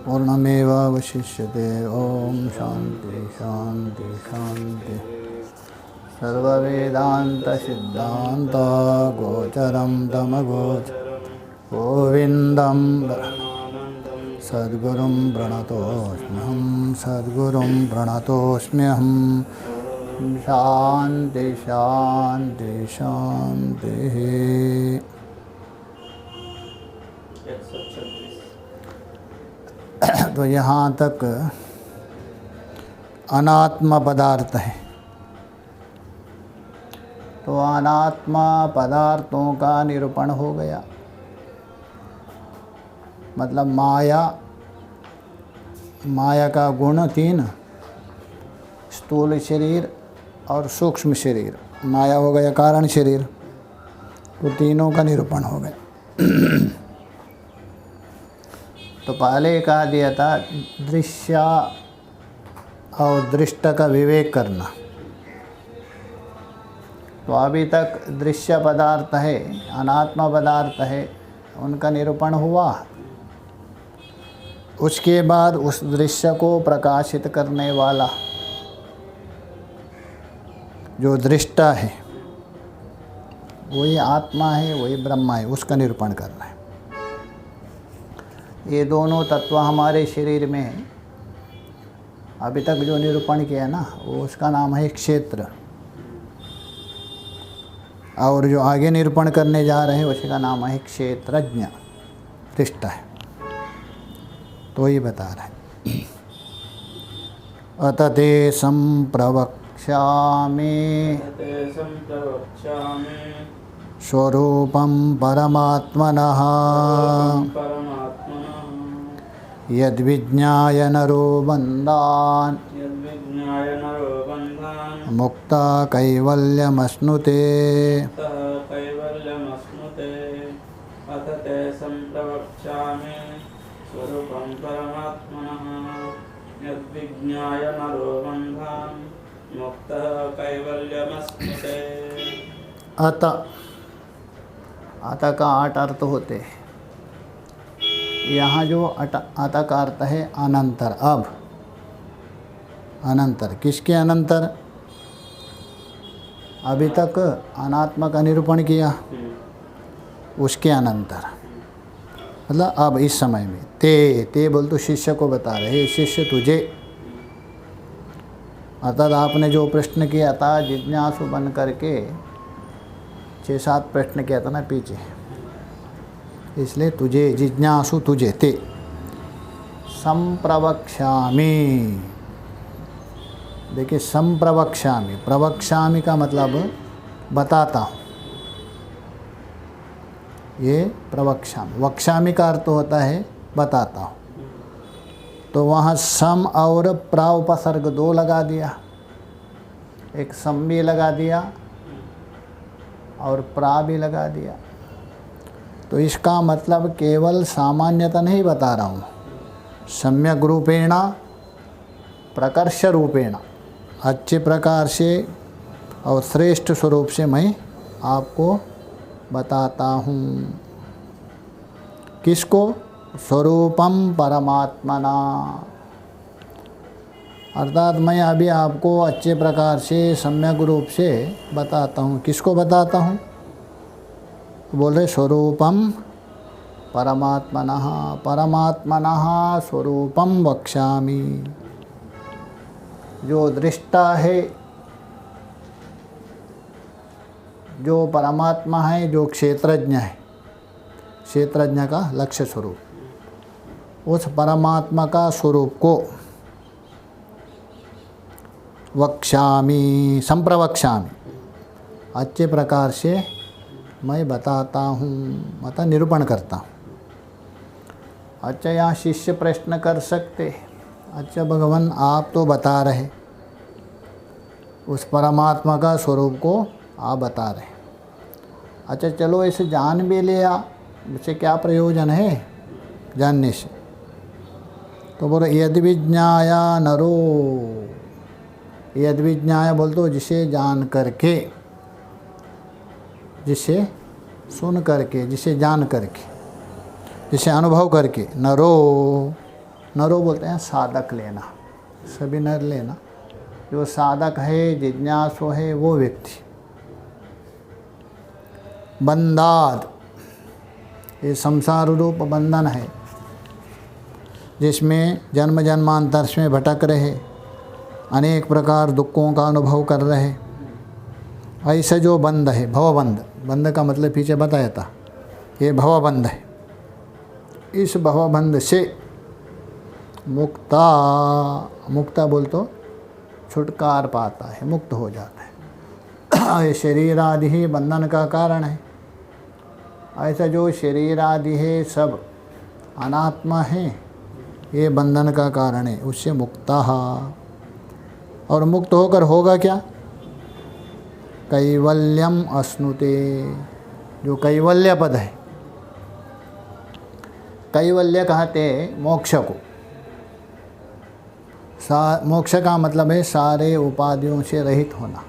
पूर्णमेवावशिष्यते। ओम शांति शांति शांति। सर्ववेदांतसिद्धांत गोचरं तमगोचरं गोविंदं सद्गुरुं प्रणतोऽस्म्यहं सद्गुरुं प्रणतोऽस्म्यहं। शांति शांति शांति। तो यहाँ तक अनात्म पदार्थ है। तो अनात्मा पदार्थों का निरूपण हो गया। मतलब माया का गुण तीन, स्थूल शरीर और सूक्ष्म शरीर। माया हो गया कारण शरीर, तो तीनों का निरूपण हो गया। तो पहले कहा दिया था दृश्य और दृष्ट का विवेक करना। तो अभी तक दृश्य पदार्थ है, अनात्मा पदार्थ है, उनका निरूपण हुआ। उसके बाद उस दृश्य को प्रकाशित करने वाला जो दृष्टा है वही आत्मा है, वही ब्रह्मा है, उसका निरूपण करना है। ये दोनों तत्व हमारे शरीर में है। अभी तक जो निरूपण किया ना वो उसका नाम है क्षेत्र, और जो आगे निरूपण करने जा रहे हैं उसका नाम है क्षेत्रज्ञ, दृष्टा है। तो ये बता रहे हैं अत ते संप्रवक्ष्यामि स्वरूपं परमात्मनः यद्विज्ञाय नरो बन्धान् मुक्ता कैवल्यमश्नुते। अथ ते संप्रवक्ष्यामि स्वरूपं परमात्मनः यद्विज्ञाय नरो बन्धान् मुक्तः कैवल्यमश्नुते। अत का 8 अर्थ होते हैं। यहाँ जो अत का अर्थ है अनंतर। अब अनंतर किसके अनंतर? अभी तक अनात्मा का निरूपण किया, उसके अनंतर मतलब अब इस समय में ते बोल तो शिष्य को बता रहे, शिष्य तुझे, अर्थात आपने जो प्रश्न किया था जिज्ञासु बन करके 6-7 प्रश्न किया था ना पीछे, इसलिए तुझे जिज्ञासु तुझे ते संप्रवक्ष्यामि। देखिए संप्रवक्ष्यामि, प्रवक्ष्यामि का मतलब बताता हूँ, ये प्रवक्ष्यामि। वक्ष्यामि का अर्थ होता है बताता हूँ। तो वहाँ सम और प्रा उपसर्ग 2 लगा दिया, एक सम भी लगा दिया और प्रा भी लगा दिया। तो इसका मतलब केवल सामान्यता नहीं बता रहा हूँ, सम्यक रूपेण प्रकर्ष रूपेण अच्छे प्रकार से और श्रेष्ठ स्वरूप से मैं आपको बताता हूँ। किसको? स्वरूपम परमात्मना, अर्थात मैं अभी आपको अच्छे प्रकार से सम्यक रूप से बताता हूँ। किसको बताता हूँ? बोल रहे स्वरूपम परमात्मनः, परमात्मनः स्वरूपम वक्ष्यामि। जो दृष्टा है, जो परमात्मा है, जो क्षेत्रज्ञ है, क्षेत्रज्ञ का लक्ष्य स्वरूप, उस परमात्मा का स्वरूप को वक्ष्यामि, संप्रवक्ष्यामि, अच्छे प्रकार से मैं बताता हूँ, मतलब निरूपण करता हूँ। अच्छा, यहाँ शिष्य प्रश्न कर सकते, अच्छा भगवान आप तो बता रहे, उस परमात्मा का स्वरूप को आप बता रहे, अच्छा चलो इसे जान भी लिया, इससे क्या प्रयोजन है जानने से? तो बोलो यद्विज्ञाय नरो, यद्विज्ञाय बोल तो जिसे जान करके, जिसे सुन करके, जिसे जान करके, जिसे अनुभव करके, नरो, नरो बोलते हैं साधक लेना, सभी नर लेना, जो साधक है, जिज्ञासु है, वो व्यक्ति। बंधाद, ये संसार रूप बंधन है जिसमें जन्म जन्मांतर में भटक रहे, अनेक प्रकार दुखों का अनुभव कर रहे, ऐसे जो बंध है, भवबंध, बंध का मतलब पीछे बताया था, ये भवबंध है। इस भवबंध से मुक्ता, मुक्ता बोल तो छुटकार पाता है, मुक्त हो जाता है। ये शरीर आदि ही बंधन का कारण है। ऐसा जो शरीर आदि है सब अनात्मा है, ये बंधन का कारण है, उससे मुक्ता। और मुक्त होकर होगा क्या? कैवल्यम अश्नुते, जो कैवल्य पद है, कैवल्य कहते मोक्ष को। मोक्ष का मतलब है सारे उपाधियों से रहित होना।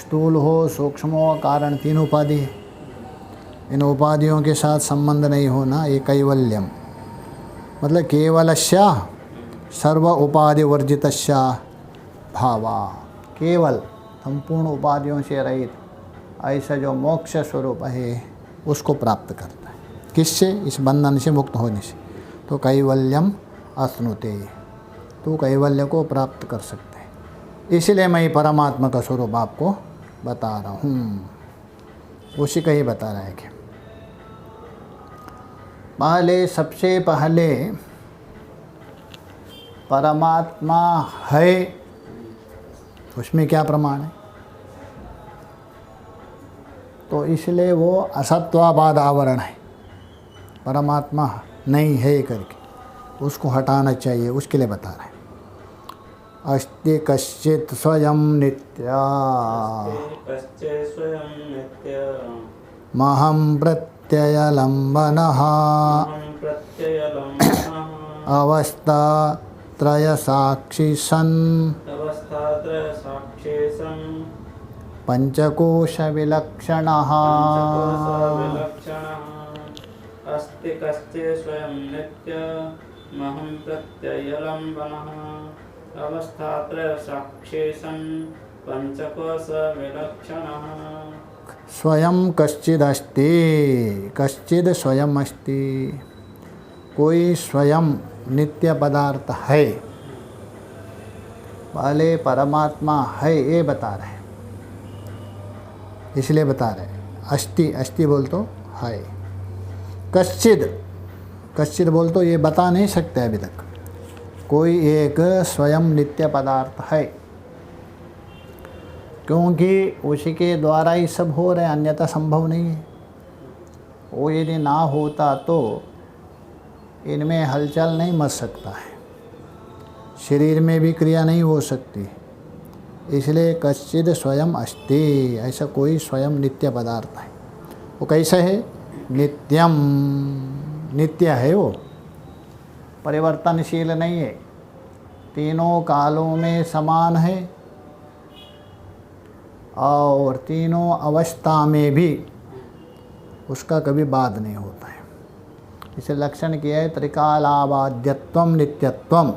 स्थूल हो, सूक्ष्म हो, कारण, तीन उपाधि है, इन उपाधियों के साथ संबंध नहीं होना, ये कैवल्यम मतलब केवलस्य सर्व उपाधि वर्जितस्य भावा, केवल संपूर्ण उपाधियों से रहित ऐसा जो मोक्ष स्वरूप है उसको प्राप्त करता है। किससे? इस बंधन से मुक्त होने से। तो कैवल्यम अश्नुते, तो कैवल्य को प्राप्त कर सकते हैं। इसलिए मैं परमात्मा का स्वरूप आपको बता रहा हूँ, उसी का ही बता रहा है कि पहले, सबसे पहले परमात्मा है, उसमें क्या प्रमाण है? तो इसलिए वो असत्वाबाद आवरण है, परमात्मा नहीं है करके उसको हटाना चाहिए, उसके लिए बता रहे हैं। अस्ति कश्चित् स्वयं नित्या महं प्रत्ययलम्बनः अवस्था त्रय साक्षी सन् पंचकोश विलक्षणः। अस्ति कश्चित् स्वयं नित्यमहं प्रत्ययलम्बनः अवस्थात्रय साक्षी सन् पंचकोश विलक्षणः। स्वयं कश्चिदस्ति, कश्चिद स्वयं अस्ति, कोई स्वयं नित्य पदार्थ है। पहले परमात्मा है ये बता रहे हैं, इसलिए बता रहे हैं। अस्ति, अस्ति बोल तो है, कश्चिद, कश्चिद बोल तो ये बता नहीं सकते अभी तक। कोई एक स्वयं नित्य पदार्थ है, क्योंकि उसी के द्वारा ही सब हो रहे, अन्यथा संभव नहीं है। वो यदि ना होता तो इनमें हलचल नहीं मच सकता है, शरीर में भी क्रिया नहीं हो सकती। इसलिए कश्चिद स्वयं अस्ति, ऐसा कोई स्वयं नित्य पदार्थ है। वो कैसा है? नित्यम, नित्य है, वो परिवर्तनशील नहीं है, तीनों कालों में समान है और तीनों अवस्था में भी उसका कभी बाद नहीं होता है। इसे लक्षण किया है त्रिकालाबाध्यत्वम नित्यत्वम,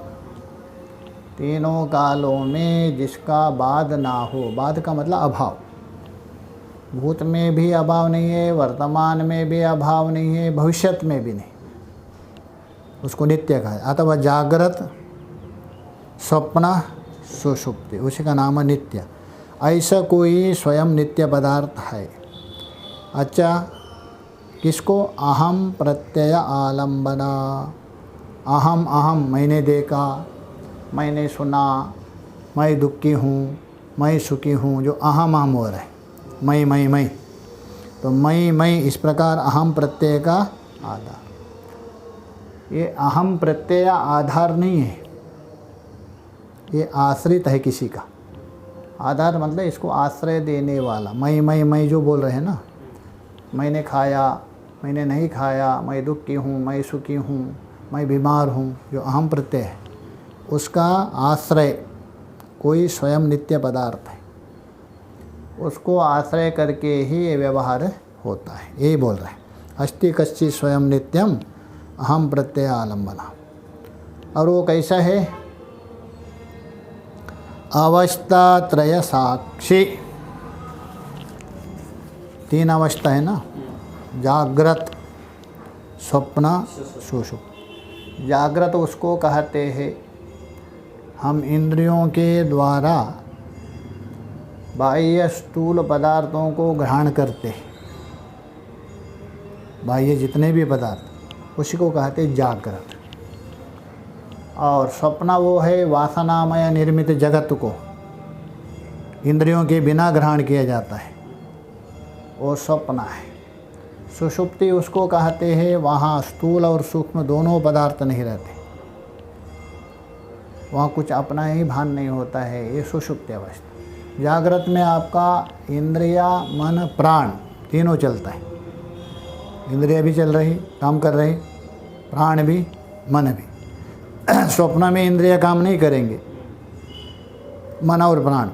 तीनों कालों में जिसका बाद ना हो। बाद का मतलब अभाव, भूत में भी अभाव नहीं है, वर्तमान में भी अभाव नहीं है, भविष्यत में भी नहीं, उसको नित्य कहा है। अथवा जागृत, स्वप्न, सुषुप्ति, उसी का नाम है नित्य। ऐसा कोई स्वयं नित्य पदार्थ है। अच्छा, किसको? अहम प्रत्यय आलम्बना, अहम अहम, मैंने देखा, मैंने सुना, मैं दुखी हूँ, मैं सुखी हूँ, जो अहम अहम हो रहा है, मैं, तो मैं, इस प्रकार अहम प्रत्यय का आधार। ये अहम प्रत्यय आधार नहीं है, ये आश्रित है किसी का। आधार मतलब इसको आश्रय देने वाला। मैं जो बोल रहे हैं ना, मैंने खाया, मैंने नहीं खाया, मैं दुखी हूँ, मैं सुखी हूँ, मैं बीमार हूँ, जो अहम प्रत्यय है उसका आश्रय कोई स्वयं नित्य पदार्थ है, उसको आश्रय करके ही ये व्यवहार होता है, यही बोल रहे हैं। अस्ति कश्चित् स्वयं नित्यम अहम प्रत्यय आलम्बना। और वो कैसा है? अवस्था त्रय साक्षी। 3 अवस्था है ना, जागृत, स्वप्न, सुषुप्त। जागृत उसको कहते हैं हम इंद्रियों के द्वारा बाह्य स्थूल पदार्थों को ग्रहण करते हैं, बाह्य जितने भी पदार्थ, उसी को कहते हैं जागृत। और स्वप्न वो है वासनामय निर्मित जगत को इंद्रियों के बिना ग्रहण किया जाता है, वो स्वप्न है। सुषुप्ति उसको कहते हैं वहाँ स्थूल और सूक्ष्म दोनों पदार्थ नहीं रहते, वहाँ कुछ अपना ही भान नहीं होता है, ये सुषुप्ति अवस्था। जागृत में आपका इंद्रिया, मन, प्राण तीनों चलता है। इंद्रिया भी चल रही, काम कर रही, प्राण भी, मन भी। स्वप्न में इंद्रिया काम नहीं करेंगे, मन और प्राण।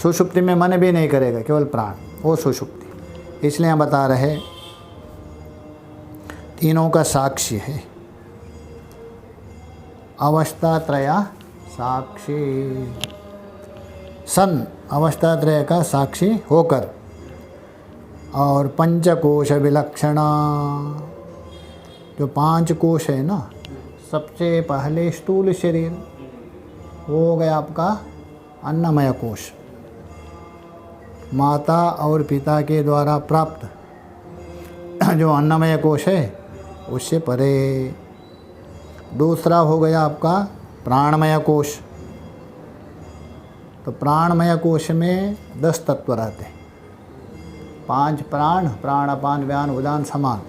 सुषुप्ति में मन भी नहीं करेगा, केवल प्राण, वो सुषुप्ति। इसलिए हम बता रहे तीनों का साक्षी है। अवस्था त्रया साक्षी सन, अवस्था त्रय का साक्षी होकर। और पंचकोश विलक्षणा, जो 5 कोश है ना, सबसे पहले स्थूल शरीर वो हो गया आपका अन्नमय कोश, माता और पिता के द्वारा प्राप्त जो अन्नमय कोश है उससे परे। दूसरा हो गया आपका प्राणमय कोश। तो प्राणमय कोश में 10 तत्व रहते हैं, 5 प्राण, प्राण अपान व्यान उदान समान,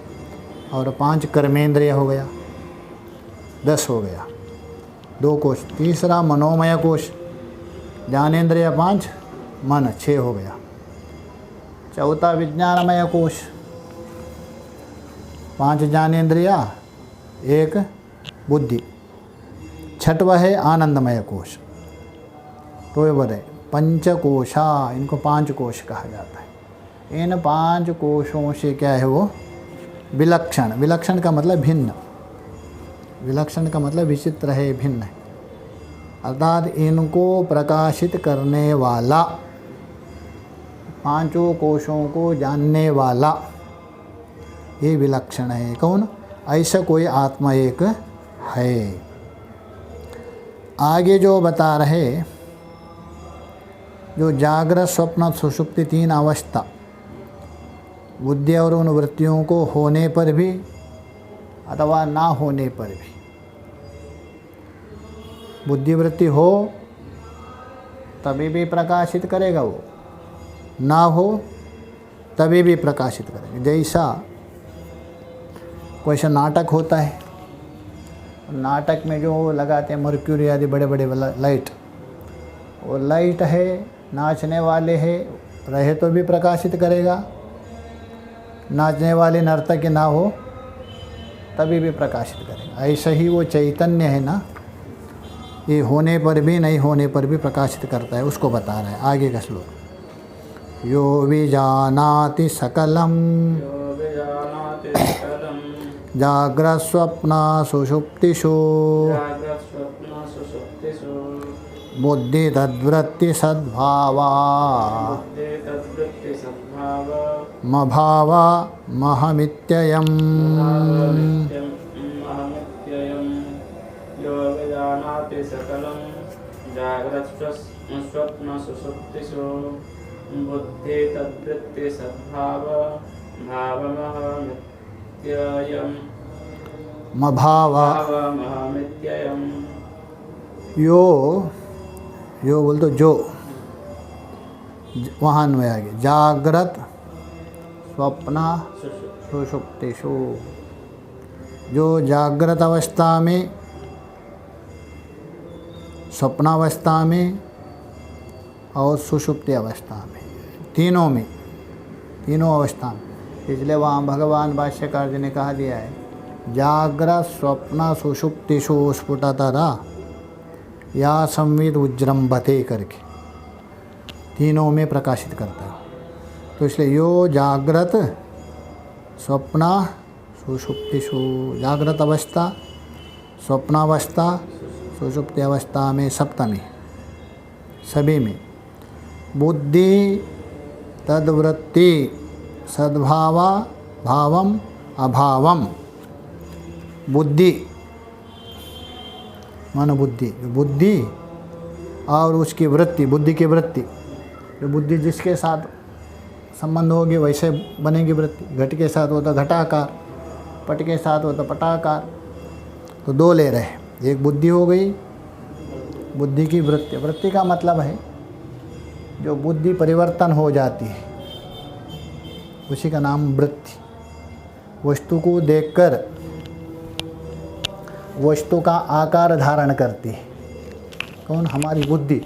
और 5 कर्मेंद्रिय हो गया, 10 हो गया, 2 कोश। तीसरा मनोमय कोश, ज्ञानेंद्रिय 5, मन 6 हो गया। चौथा विज्ञानमय कोश, 5 ज्ञानेंद्रिया, 1 बुद्धि। छठवा है आनंदमय कोश। तो ये बोले पंचकोशा, इनको 5 कोश कहा जाता है। इन 5 कोशों से क्या है वो विलक्षण। विलक्षण का मतलब भिन्न, विलक्षण का मतलब विचित्र है, भिन्न है। अर्थात इनको प्रकाशित करने वाला, 5 कोशों को जानने वाला, ये विलक्षण है। कौन? ऐसा कोई आत्मा एक है। आगे जो बता रहे, जो जागृत, स्वप्न, सुषुप्ति 3 अवस्था, बुद्धि और उन वृत्तियों को होने पर भी अथवा ना होने पर भी, बुद्धि वृत्ति हो तभी भी प्रकाशित करेगा वो, ना हो तभी भी प्रकाशित करेगा। जैसा कोई सा नाटक होता है, नाटक में जो लगाते हैं मर्क्यूरी आदि बड़े बड़े लाइट, वो लाइट है, नाचने वाले है, रहे तो भी प्रकाशित करेगा, नाचने वाले नर्तक ना हो तभी भी प्रकाशित करेगा। ऐसा ही वो चैतन्य है ना, ये होने पर भी नहीं होने पर भी प्रकाशित करता है, उसको बता रहा है आगे का श्लोक। यो विजानाति सकलम जाग्रत स्वप्न सुषुप्तिषु बुद्धि तद्वृत्ति सद्भावा मभावा महमित्ययम्। यो विजानाति सकलं जाग्रत् स्वप्न सुषुप्तिषु बुद्धि तद्वृत्ति सद्भाव भावमहमित्ययम्। मभावमहमित्ययम्। यो बोल तो जो, वहाँ अन्वय आ गया। जागृत स्वप्न सुषुप्तिषु, जो जागृत अवस्था में, स्वप्नावस्था में और सुषुप्ति अवस्था में, तीनों में, तीनों अवस्था में। इसलिए वहाँ भगवान भाष्यकार जी ने कहा दिया है, जागृत स्वप्न सुषुप्तिषु स्फुटतरा या संविद उज्जृंभते करके तीनों में प्रकाशित करता है। तो इसलिए यो जागृत स्वप्न सुषुप्तिषु, जागृत अवस्था, स्वप्नावस्था, सुषुप्ति अवस्था में सप्तमी, सभी में। बुद्धि तद्वृत्ति सद्भावा भावम अभावम। बुद्धि मानो बुद्धि, बुद्धि और उसकी वृत्ति, बुद्धि की वृत्ति, जो बुद्धि जिसके साथ संबंध होगी वैसे बनेगी वृत्ति। घट के साथ हो तो घटाकार, पट के साथ हो तो पटाकार। तो दो ले रहे, एक बुद्धि हो गई, बुद्धि की वृत्ति। वृत्ति का मतलब है जो बुद्धि परिवर्तन हो जाती है, उसी का नाम वृत्ति। वस्तु को देखकर वस्तु का आकार धारण करती है, कौन? हमारी बुद्धि।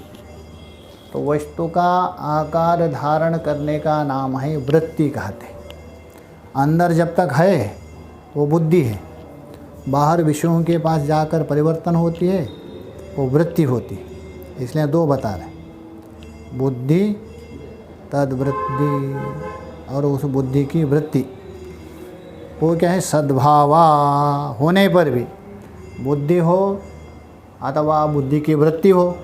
तो वस्तु का आकार धारण करने का नाम है वृत्ति कहते। अंदर जब तक है वो बुद्धि है, बाहर विषयों के पास जाकर परिवर्तन होती है वो वृत्ति होती है। इसलिए दो बता रहे, बुद्धि तद्वृत्ति और उस बुद्धि की वृत्ति। वो क्या है? सद्भावा होने पर भी, बुद्धि हो अथवा बुद्धि की वृत्ति हो,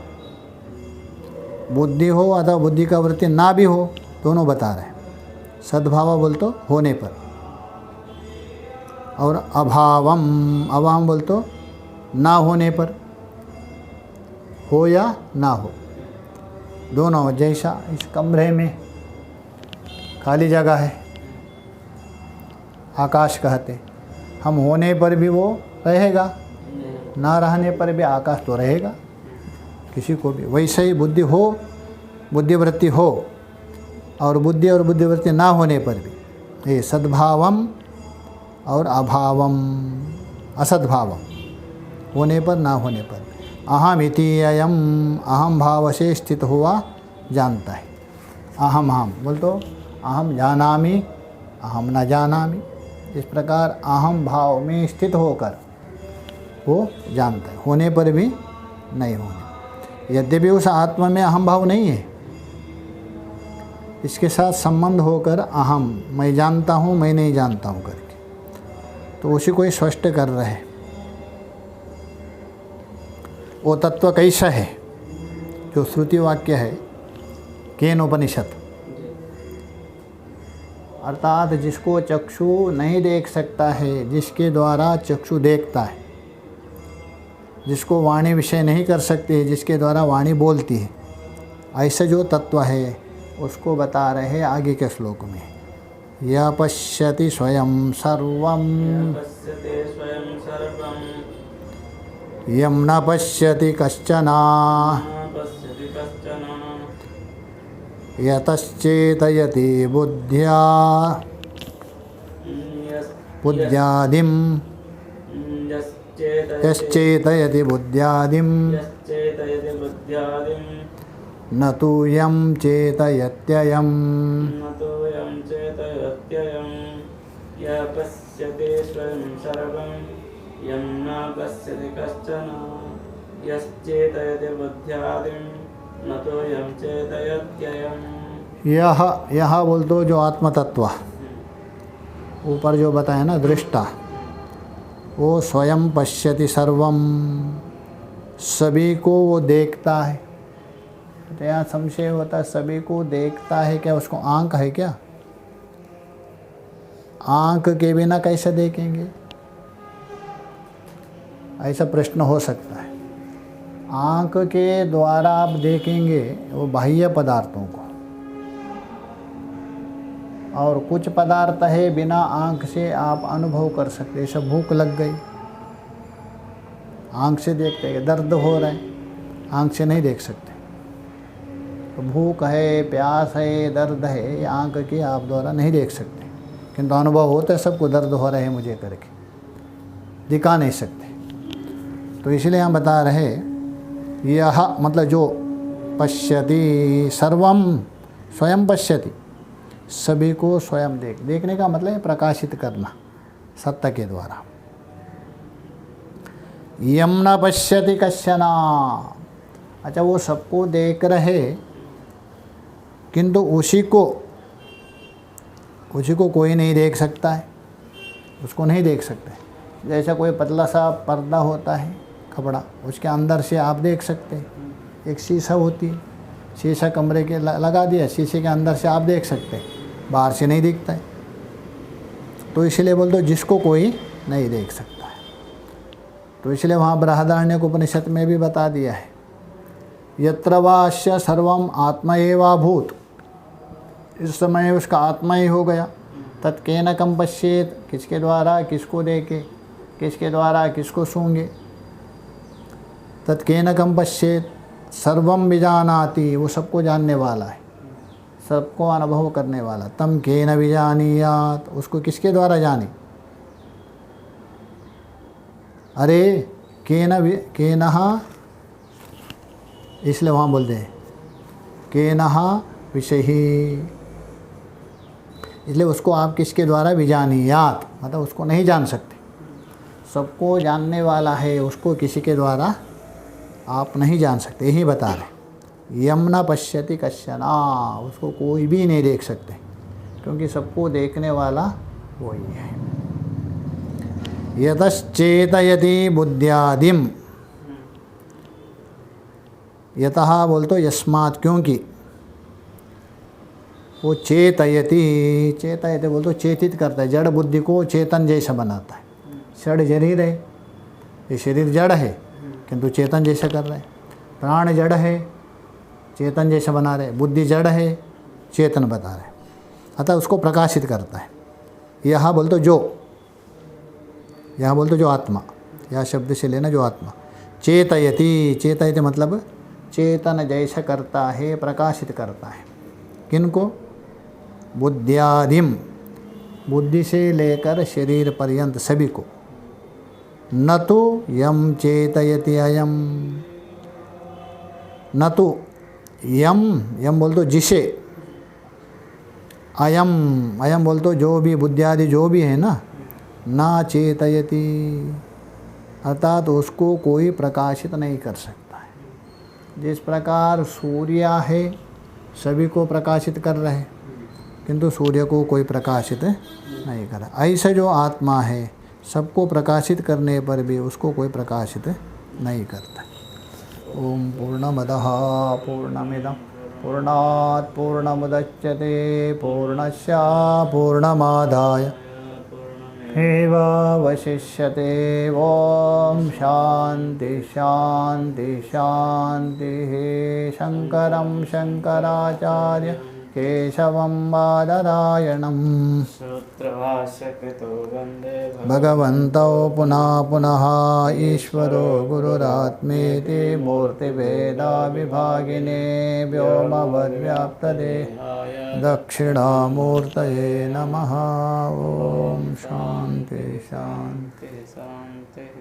बुद्धि हो अथवा बुद्धि का वृत्ति ना भी हो, दोनों बता रहे हैं। सद्भाव बोल तो होने पर, और अभावम, अभावम बोल तो ना होने पर, हो या ना हो दोनों। जैसा इस कमरे में खाली जगह है, आकाश कहते, हम होने पर भी वो रहेगा, ना रहने पर भी आकाश तो रहेगा किसी को भी। वैसे ही बुद्धि हो, बुद्धिवृत्ति हो, और बुद्धि और बुद्धिवृत्ति ना होने पर भी, ये सद्भावम और अभावम, असद्भावम, होने पर ना होने पर। अहम इति अयम, अहम भाव से स्थित हुआ जानता है। अहम अहम बोल तो अहम जानामि, अहम न जानामि। इस प्रकार अहम भाव में स्थित होकर वो जानता है, होने पर भी नहीं होने। यद्यपि उस आत्मा में अहम भाव नहीं है, इसके साथ संबंध होकर अहम, मैं जानता हूँ मैं नहीं जानता हूँ करके, तो उसी को ही स्पष्ट कर रहे हैं। वो तत्व कैसा है? जो श्रुति वाक्य है, केन उपनिषद, अर्थात जिसको चक्षु नहीं देख सकता है, जिसके द्वारा चक्षु देखता है, जिसको वाणी विषय नहीं कर सकती है, जिसके द्वारा वाणी बोलती है, ऐसा जो तत्व है उसको बता रहे हैं आगे के श्लोक में। यह पश्यति स्वयं सर्वं यं न पश्यति कश्चन यतश्चेतयति बुद्ध्या बुद्ध्यादिं यश्चेतयति बुद्ध्यादिं न तु यं चेतयत्ययम्। यः पश्यति स्वयं सर्वं यं न पश्यति कश्चन यश्चेतयति बुद्ध्यादिं न तु यं चेतयत्ययम्। यह बोल दो जो आत्म तत्व ऊपर जो बताया ना, दृष्टा, वो स्वयं पश्यति सर्वम, सभी को वो देखता है। तो यहाँ संशय होता है, सभी को देखता है क्या? उसको आंख है क्या? आंख के बिना कैसे देखेंगे? ऐसा प्रश्न हो सकता है। आंख के द्वारा आप देखेंगे वो बाह्य पदार्थों को, और कुछ पदार्थ है बिना आंख से आप अनुभव कर सकते। जैसे भूख लग गई, आंख से देखते हैं। दर्द हो रहा है, आंख से नहीं देख सकते। तो भूख है, प्यास है, दर्द है, ये आंख के आप द्वारा नहीं देख सकते, किंतु अनुभव होता है सबको, दर्द हो रहा है मुझे करके, दिखा नहीं सकते। तो इसलिए हम बता रहे, यह मतलब जो पश्यति सर्वम, स्वयं पश्यति, सभी को स्वयं देखने का मतलब है प्रकाशित करना सत्य के द्वारा। यम न पश्यति कश्चन, अच्छा वो सबको देख रहे, किंतु उसी को कोई नहीं देख सकता है। उसको नहीं देख सकते। जैसा कोई पतला सा पर्दा होता है कपड़ा, उसके अंदर से आप देख सकते हैं। एक शीशा होती है, शीशा कमरे के लगा दिया, शीशे के अंदर से आप देख सकते हैं, बाहर से नहीं दिखता है। तो इसलिए बोल दो जिसको कोई नहीं देख सकता है। तो इसलिए वहाँ बृहदारण्यक उपनिषद में भी बता दिया है, यत्र वास्य सर्वम आत्मा एवाभूत, इस समय उसका आत्मा ही हो गया। तत्केन कम पश्येत, किसके द्वारा किसको देखे, किसके द्वारा किसको सूंघे। तत्केन कम पश्येत सर्वम विजानाति, वो सबको जानने वाला है, सबको अनुभव करने वाला। तम केन विजानीयात, उसको किसके द्वारा जाने। अरे केनहा, इसलिए वहाँ बोलते हैं केनहा विषयी, इसलिए उसको आप किसके द्वारा विजानीयात, मतलब उसको नहीं जान सकते। सबको जानने वाला है, उसको किसी के द्वारा आप नहीं जान सकते, यही बता रहे। यम न पश्यति कश्चना, उसको कोई भी नहीं देख सकते, क्योंकि सबको देखने वाला वही है। यतश्चेतयति बुद्ध्यादिम, यतः बोल तो यस्मात्, क्योंकि वो चेतयति, चेतयति बोल तो चेतित करता है, जड़ बुद्धि को चेतन जैसा बनाता है। जड़ शरीर है, ये शरीर जड़ है किंतु चेतन जैसा कर रहे हैं। प्राण जड़ है, चेतन जैसा बना रहे। बुद्धि जड़ है, चेतन बता रहे, अतः उसको प्रकाशित करता है। यह बोल तो जो, यह बोल तो जो आत्मा, यह शब्द से लेना जो आत्मा। चेतयति, चेतयति मतलब चेतन जैसा करता है, प्रकाशित करता है। किनको? बुद्ध्यादिम, बुद्धि से लेकर शरीर पर्यंत सभी को। न तो यम चेतयति अयम, न तो यम, यम बोल तो जिसे, अयम, अयम बोल तो जो भी, बुद्धियादि जो भी है ना, ना चेतयति, अर्थात उसको कोई प्रकाशित नहीं कर सकता है। जिस प्रकार सूर्य है सभी को प्रकाशित कर रहे हैं, किंतु सूर्य को कोई प्रकाशित नहीं कर रहा, ऐसे जो आत्मा है सबको प्रकाशित करने पर भी उसको कोई प्रकाशित नहीं करता। ओम पूर्णमदः पूर्णमिदं पूर्णात् पूर्णमुदच्यते पूर्णस्य पूर्णमादाय एवावशिष्यते। ओम शांति शांति शांतिः। शंकरं शंकराचार्य केशवं बादरायणं सूत्रभाष्यकृतो वन्दे भगवन्तौ पुनः पुनः ईश्वरो गुरुरात्मेति मूर्तिभेदाविभागिने व्योमवद्व्याप्तदेहाय दक्षिणामूर्तये नमः। ओम शांति शांति शान्तिः।